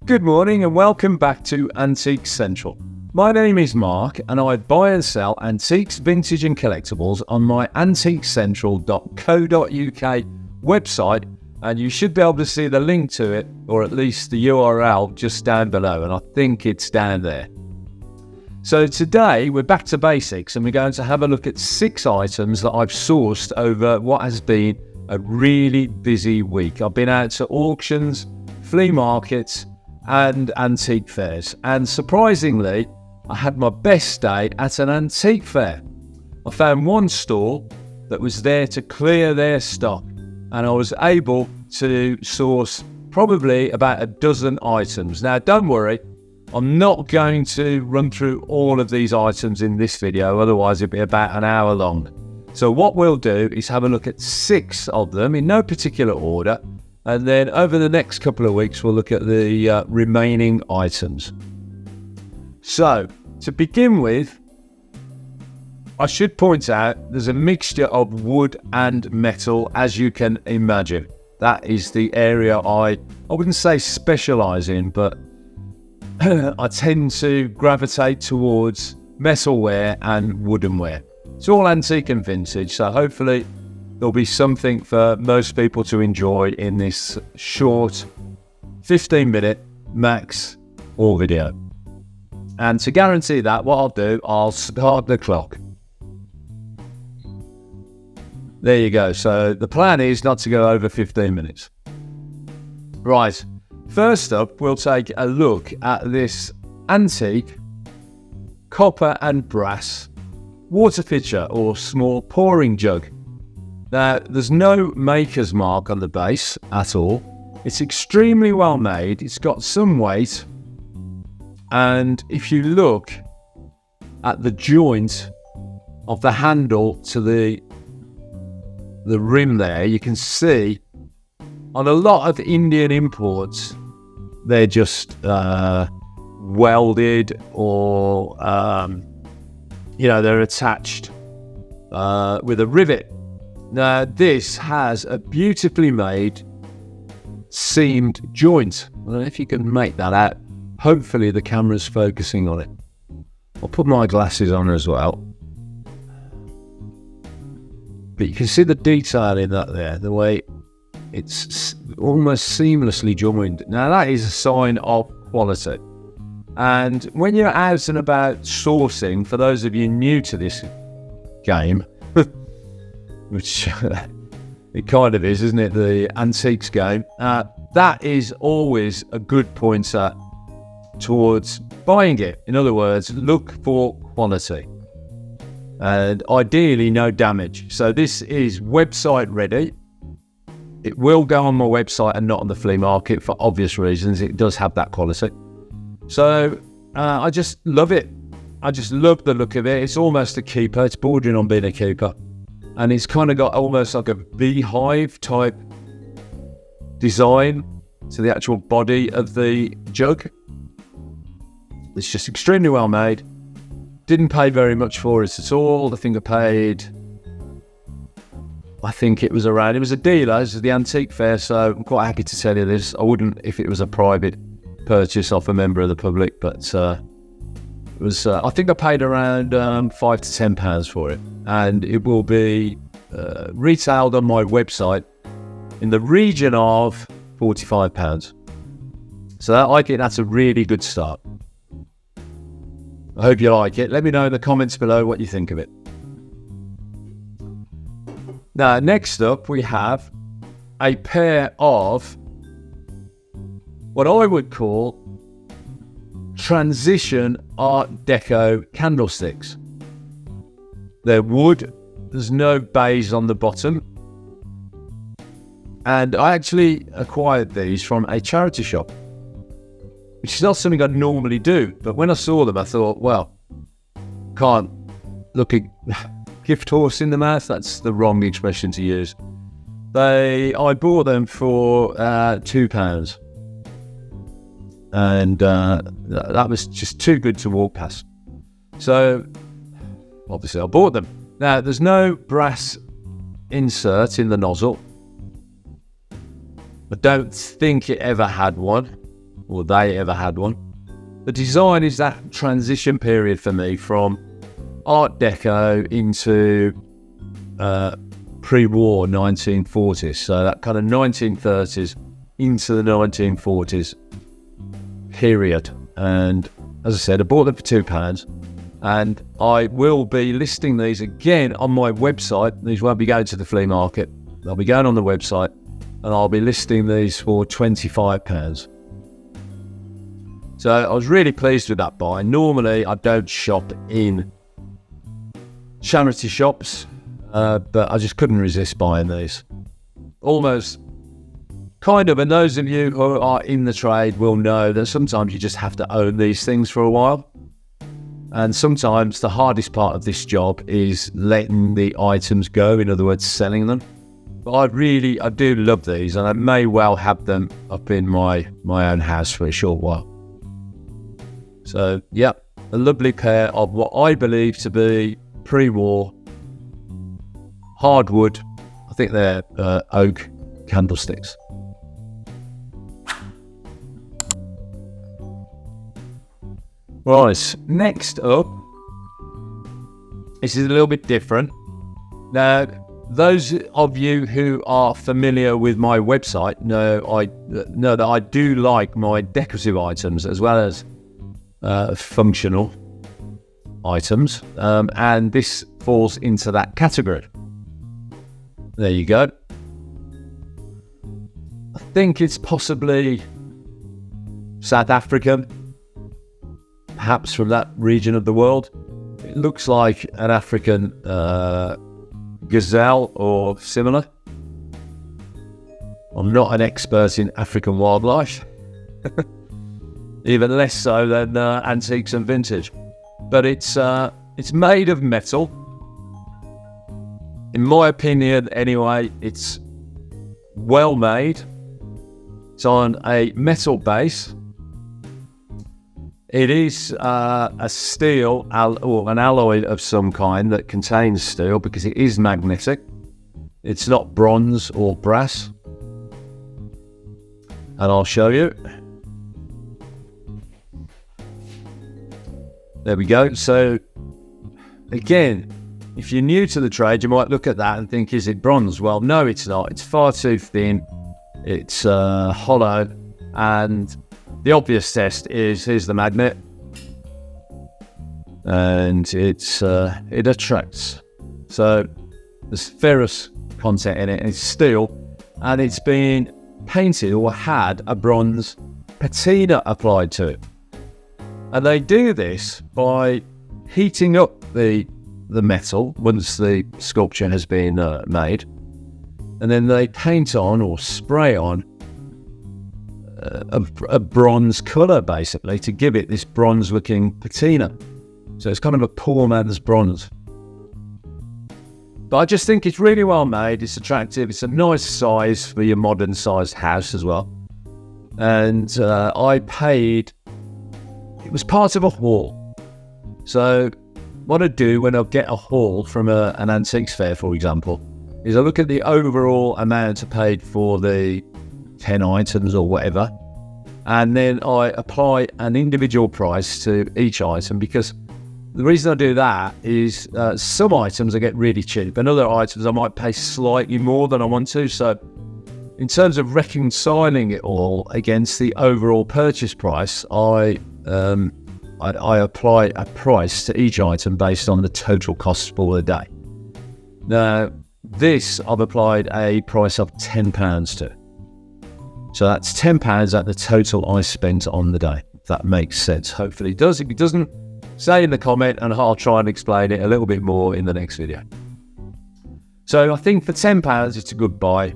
Good morning and welcome back to Antique Central. My name is Mark and I buy and sell antiques, vintage and collectibles on my antiquecentral.co.uk website, and you should be able to see the link to it, or at least the URL, just down below, and I think it's down there. So today we're back to basics and we're going to have a look at 6 items that I've sourced over what has been a really busy week. I've been out to auctions, flea markets and antique fairs, and surprisingly I had my best day at an antique fair. I found one store that was there to clear their stock, and I was able to source probably about a dozen items. Now don't worry, I'm not going to run through all of these items in this video, otherwise it'd be about an hour long. So what we'll do is have a look at 6 of them in no particular order, and then over the next couple of weeks we'll look at the remaining items. So to begin with, I should point out there's a mixture of wood and metal, as you can imagine. That is the area I wouldn't say specialise in, but I tend to gravitate towards metalware and woodenware. It's all antique and vintage, so hopefully there'll be something for most people to enjoy in this short 15-minute max haul video. And to guarantee that, what I'll do, I'll start the clock. There you go. So the plan is not to go over 15 minutes. Right. First up, we'll take a look at this antique copper and brass water pitcher or small pouring jug. Now, there's no maker's mark on the base at all. It's extremely well made. It's got some weight. And if you look at the joint of the handle to the rim there, you can see on a lot of Indian imports, they're just welded or, they're attached with a rivet. Now, this has a beautifully made seamed joint. I don't know if you can make that out. Hopefully the camera's focusing on it. I'll put my glasses on as well. But you can see the detail in that there, the way it's almost seamlessly joined. Now that is a sign of quality. And when you're out and about sourcing, for those of you new to this game, which it kind of is, isn't it, the antiques game, that is always a good pointer towards buying it. In other words, look for quality and ideally no damage. So this is website ready. It will go on my website and not on the flea market for obvious reasons. It does have that quality. So I just love it. I just love the look of it. It's almost a keeper. It's bordering on being a keeper. And it's kind of got almost like a beehive type design to the actual body of the jug. It's just extremely well made. Didn't pay very much for it at all. I think it was a dealer. This is the antique fair, so I'm quite happy to tell you this. I wouldn't if it was a private purchase off a member of the public, but it was. I think I paid around £5 to £10 for it, and it will be retailed on my website in the region of £45. So I think that's a really good start. I hope you like it. Let me know in the comments below what you think of it. Now, next up, we have a pair of what I would call transition Art Deco candlesticks. They're wood. There's no base on the bottom. And I actually acquired these from a charity shop, which is not something I'd normally do. But when I saw them, I thought, well, can't look a gift horse in the mouth. That's the wrong expression to use. I bought them for £2. And that was just too good to walk past. So obviously I bought them. Now there's no brass insert in the nozzle. I don't think it ever had one. or they ever had one. The design is that transition period for me from Art Deco into pre-war 1940s. So that kind of 1930s into the 1940s period. And as I said, I bought them for £2. And I will be listing these again on my website. These won't be going to the flea market. They'll be going on the website, and I'll be listing these for £25. So I was really pleased with that buy. Normally, I don't shop in charity shops, but I just couldn't resist buying these. Almost kind of, and those of you who are in the trade will know that sometimes you just have to own these things for a while. And sometimes the hardest part of this job is letting the items go, in other words, selling them. But I do love these, and I may well have them up in my own house for a short while. So, yeah, a lovely pair of what I believe to be pre-war hardwood. I think they're oak candlesticks. Right, next up, this is a little bit different. Now, those of you who are familiar with my website know that I do like my decorative items as well as functional items, and this falls into that category. There you go. I think it's possibly South African, perhaps from that region of the world. It looks like an African gazelle or similar. I'm not an expert in African wildlife, even less so than antiques and vintage. But it's made of metal. In my opinion, anyway, it's well made. It's on a metal base. It is a steel or an alloy of some kind that contains steel because it is magnetic. It's not bronze or brass. And I'll show you. There we go. So again, if you're new to the trade, you might look at that and think, is it bronze? Well, no, it's not. It's far too thin. It's hollow. And the obvious test is, here's the magnet, and it attracts. So there's ferrous content in it, and it's steel, and it's been painted or had a bronze patina applied to it. And they do this by heating up the metal once the sculpture has been made, and then they paint on or spray on a bronze colour, basically, to give it this bronze looking patina. So it's kind of a poor man's bronze. But I just think it's really well made. It's attractive. It's a nice size for your modern sized house as well. And I paid, it was part of a haul. So what I do when I get a haul from an antiques fair, for example, is I look at the overall amount I paid for the 10 items or whatever, and then I apply an individual price to each item, because the reason I do that is some items I get really cheap, and other items I might pay slightly more than I want to. So in terms of reconciling it all against the overall purchase price, I apply a price to each item based on the total cost for the day. Now this I've applied a price of £10 to. So that's £10 at the total I spent on the day. If that makes sense. Hopefully it does. If it doesn't, say in the comment and I'll try and explain it a little bit more in the next video. So I think for £10 it's a good buy.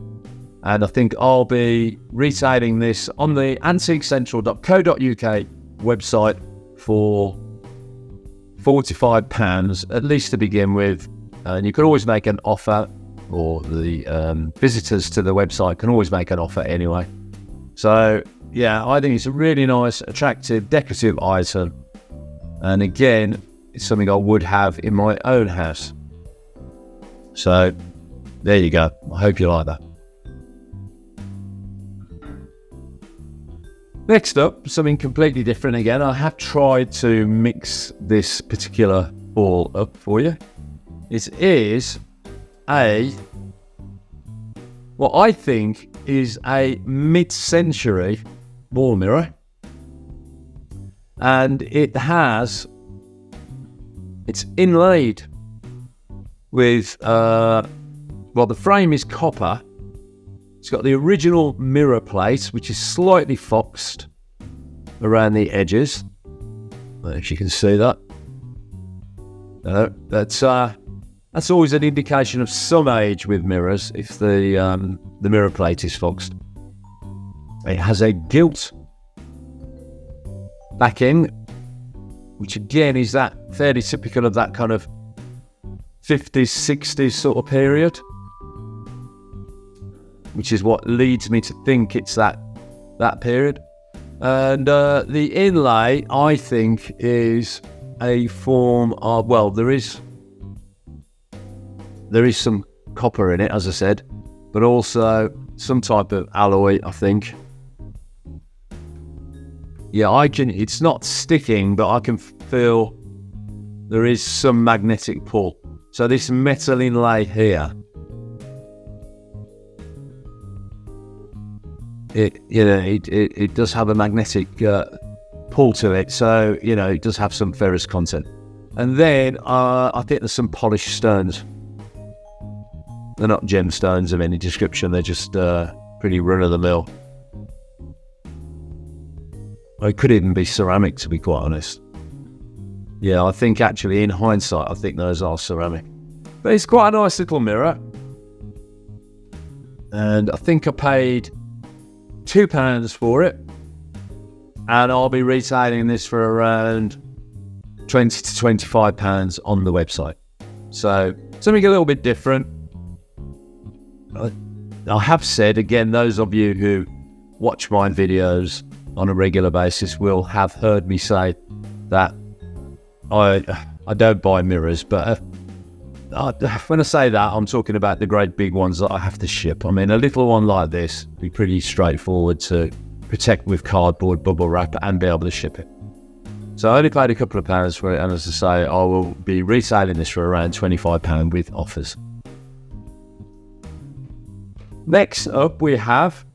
And I think I'll be retailing this on the antiquecentral.co.uk website for £45, at least to begin with. And you can always make an offer, or the visitors to the website can always make an offer anyway. So yeah, I think it's a really nice, attractive, decorative item. And again, it's something I would have in my own house. So there you go. I hope you like that. Next up, something completely different again. I have tried to mix this particular ball up for you. It is what I think is a mid-century wall mirror. And it's inlaid with, the frame is copper. It's got the original mirror plate, which is slightly foxed around the edges. I don't know if you can see that. That's always an indication of some age with mirrors, if the mirror plate is foxed. It has a gilt back end, which again is that fairly typical of that kind of 50s, 60s sort of period, which is what leads me to think it's that period. And the inlay, I think, is a form of, well, there is some copper in it, as I said, but also some type of alloy, I think. Yeah, it's not sticking, but I can feel there is some magnetic pull. So this metal inlay here, it does have a magnetic pull to it. So, it does have some ferrous content. And then I think there's some polished stones. They're not gemstones of any description. They're just pretty run-of-the-mill. It could even be ceramic, to be quite honest. Yeah, I think actually, in hindsight, I think those are ceramic. But it's quite a nice little mirror. And I think I paid £2 for it. And I'll be retailing this for around £20 to £25 on the website. So, something a little bit different. I have said, again, those of you who watch my videos on a regular basis will have heard me say that I don't buy mirrors, but when I say that, I'm talking about the great big ones that I have to ship. I mean, a little one like this would be pretty straightforward to protect with cardboard, bubble wrap, and be able to ship it. So I only paid a couple of pounds for it, and as I say, I will be retailing this for around £25 with offers. Next up, we have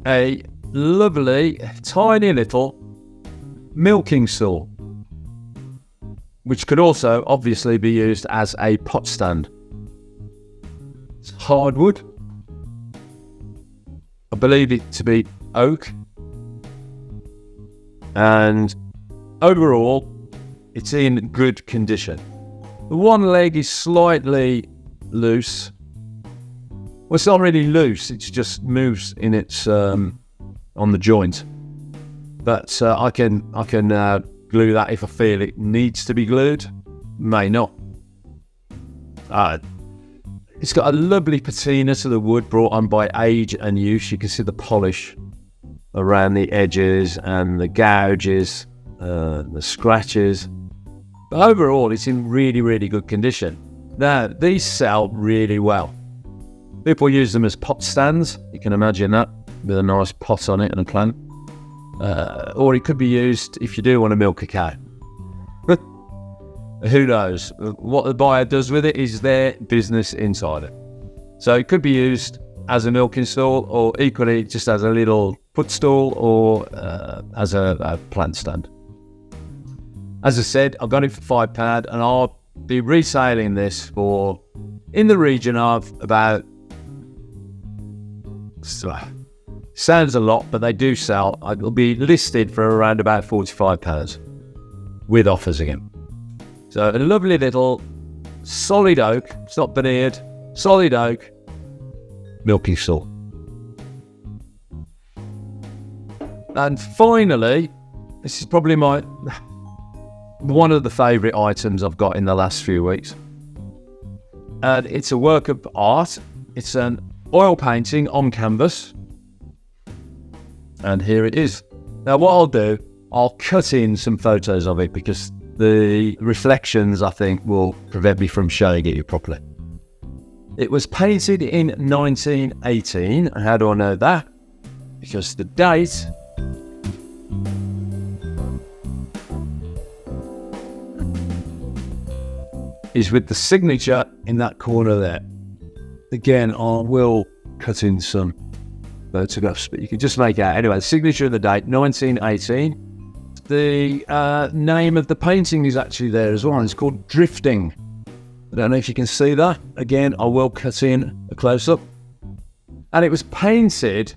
a lovely, tiny little milking stool, which could also obviously be used as a pot stand. It's hardwood. I believe it to be oak. And overall, it's in good condition. The one leg is slightly loose. Well, it's not really loose, it just moves in its on the joint. But I can glue that if I feel it needs to be glued. May not. It's got a lovely patina to the wood brought on by age and use. You can see the polish around the edges and the gouges, the scratches. But overall, it's in really, really good condition. Now, these sell really well. People use them as pot stands. You can imagine that, with a nice pot on it and a plant. Or it could be used if you do want to milk a cow. Who knows? What the buyer does with it is their business inside it. So it could be used as a milking stool, or equally just as a little footstool, or as a plant stand. As I said, I got it for £5, and I'll be retailing this for in the region of about, sounds a lot, but they do sell. It'll be listed for around about £45 with offers again. So a lovely little solid oak, it's not veneered, solid oak milking stool. And finally, this is probably one of the favourite items I've got in the last few weeks. And it's a work of art. It's an oil painting on canvas. And here it is. Now what I'll do, I'll cut in some photos of it because the reflections, I think, will prevent me from showing it you properly. It was painted in 1918. How do I know that? because the date is with the signature in that corner there. Again, I will cut in some photographs, but you can just make out. Anyway, the signature and the date, 1918. The name of the painting is actually there as well. It's called Drifting. I don't know if you can see that. Again, I will cut in a close-up. And it was painted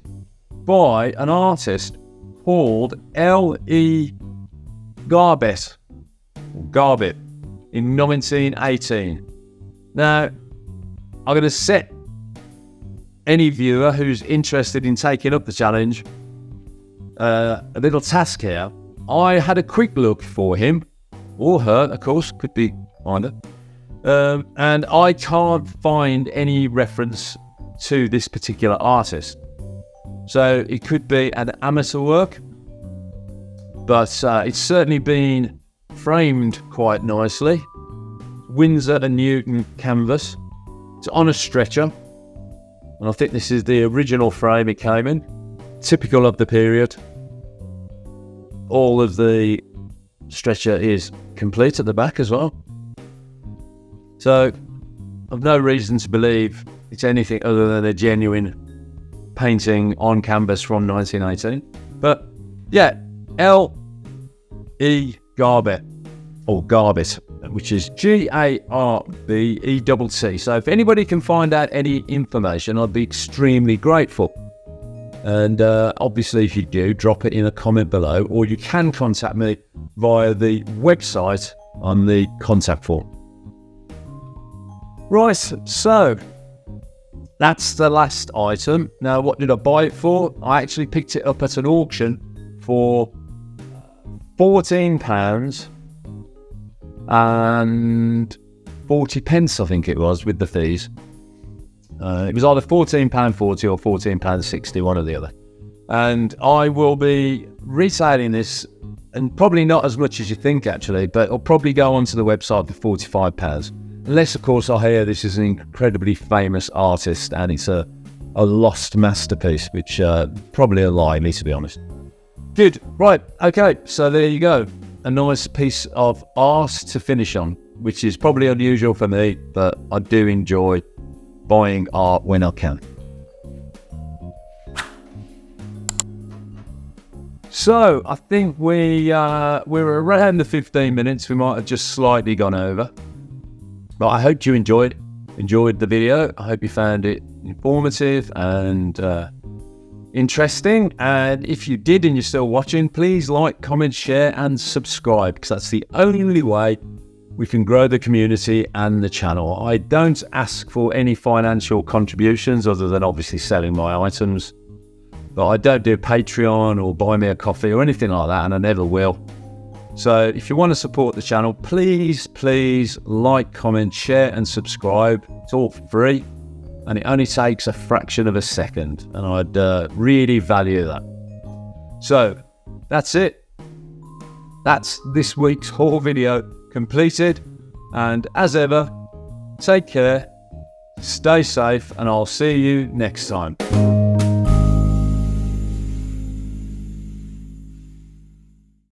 by an artist called L.E. Garbett in 1918. Now, I'm going to set any viewer who's interested in taking up the challenge a little task here. I had a quick look for him, or her, of course, could be either, and I can't find any reference to this particular artist. So it could be an amateur work, but it's certainly been framed quite nicely. Winsor & Newton canvas. It's on a stretcher, and I think this is the original frame it came in, typical of the period. All of the stretcher is complete at the back as well. So I've no reason to believe it's anything other than a genuine painting on canvas from 1918. But yeah, L.E. Garbett, or Garbett, which is G-A-R-B-E-T-T. So if anybody can find out any information, I'd be extremely grateful. And obviously, if you do, drop it in a comment below, or you can contact me via the website on the contact form. Right, so that's the last item. Now, what did I buy it for? I actually picked it up at an auction for £14 and 40 pence, I think it was, with the fees. It was either £14.40 or £14.60, one or the other. And I will be retailing this, and probably not as much as you think actually, but it'll probably go onto the website for £45. Unless, of course, I hear this is an incredibly famous artist and it's a lost masterpiece, which probably a lie, to be honest. Good, right, okay, so there you go. A nice piece of art to finish on, which is probably unusual for me, but I do enjoy buying art when I can. So I think we're around the 15 minutes. We might have just slightly gone over, but I hope you enjoyed the video. I hope you found it informative and interesting. And if you did and you're still watching, please like, comment, share and subscribe, because that's the only way we can grow the community and the channel. I don't ask for any financial contributions other than obviously selling my items, but I don't do Patreon or buy me a coffee or anything like that, and I never will. So if you want to support the channel, please like, comment, share and subscribe. It's all free and it only takes a fraction of a second, and I'd really value that. So that's it. That's this week's haul video completed, and as ever, take care, stay safe, and I'll see you next time.